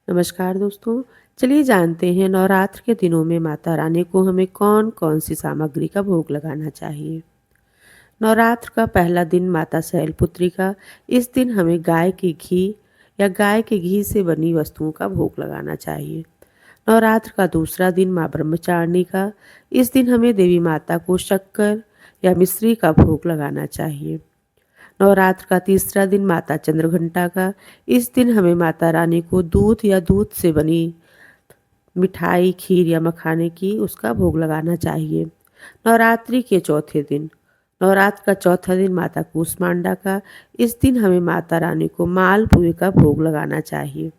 नमस्कार दोस्तों। चलिए जानते हैं नवरात्र के दिनों में माता रानी को हमें कौन-कौन सी सामग्री का भोग लगाना चाहिए। नवरात्र का पहला दिन माता शैलपुत्री का। इस दिन हमें गाय के घी या गाय के घी से बनी वस्तुओं का भोग लगाना चाहिए। नवरात्र का दूसरा दिन माँ ब्रह्मचारिणी का। इस दिन हमें देवी माता को शक्कर या मिश्री का भोग लगाना चाहिए। नवरात्र का तीसरा दिन माता चंद्रघंटा का। इस दिन हमें माता रानी को दूध या दूध से बनी मिठाई, खीर या मखाने की उसका भोग लगाना चाहिए। नवरात्रि के चौथे दिन नवरात्र का चौथा दिन माता कूष्मांडा का। इस दिन हमें माता रानी को मालपुए का भोग लगाना चाहिए।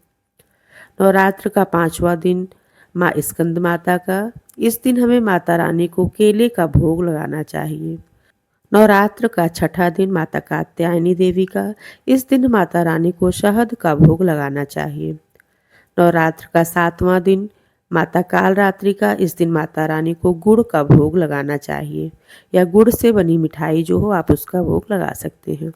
नवरात्र का पांचवा दिन माँ स्कंद माता का। इस दिन हमें माता रानी को केले का भोग लगाना चाहिए। नवरात्र का छठा दिन माता कात्यायनी देवी का। इस दिन माता रानी को शहद का भोग लगाना चाहिए। नवरात्र का सातवां दिन माता कालरात्रि का। इस दिन माता रानी को गुड़ का भोग लगाना चाहिए या गुड़ से बनी मिठाई जो हो आप उसका भोग लगा सकते हैं।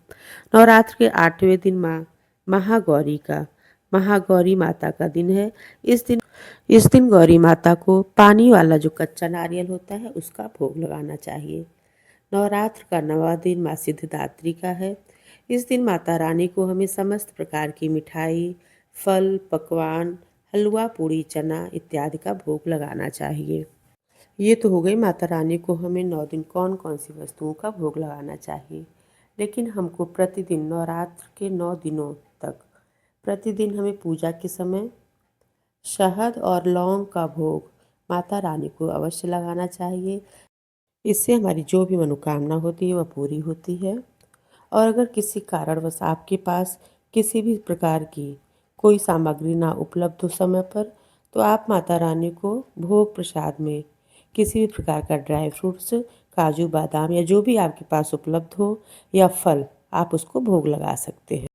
नवरात्र के आठवें दिन माँ महागौरी का। महागौरी माता का दिन है। इस दिन गौरी माता को पानी वाला जो कच्चा नारियल होता है उसका भोग लगाना चाहिए। नवरात्र का नवा दिन माँ सिद्धिदात्री का है। इस दिन माता रानी को हमें समस्त प्रकार की मिठाई, फल, पकवान, हलवा, पूड़ी, चना इत्यादि का भोग लगाना चाहिए। ये तो हो गई माता रानी को हमें 9 दिन कौन कौन सी वस्तुओं का भोग लगाना चाहिए। लेकिन हमको प्रतिदिन नवरात्र के 9 दिनों तक प्रतिदिन हमें पूजा के समय शहद और लौंग का भोग माता रानी को अवश्य लगाना चाहिए। इससे हमारी जो भी मनोकामना होती है वह पूरी होती है। और अगर किसी कारणवश आपके पास किसी भी प्रकार की कोई सामग्री ना उपलब्ध हो समय पर, तो आप माता रानी को भोग प्रसाद में किसी भी प्रकार का ड्राई फ्रूट्स, काजू बादाम या जो भी आपके पास उपलब्ध हो या फल, आप उसको भोग लगा सकते हैं।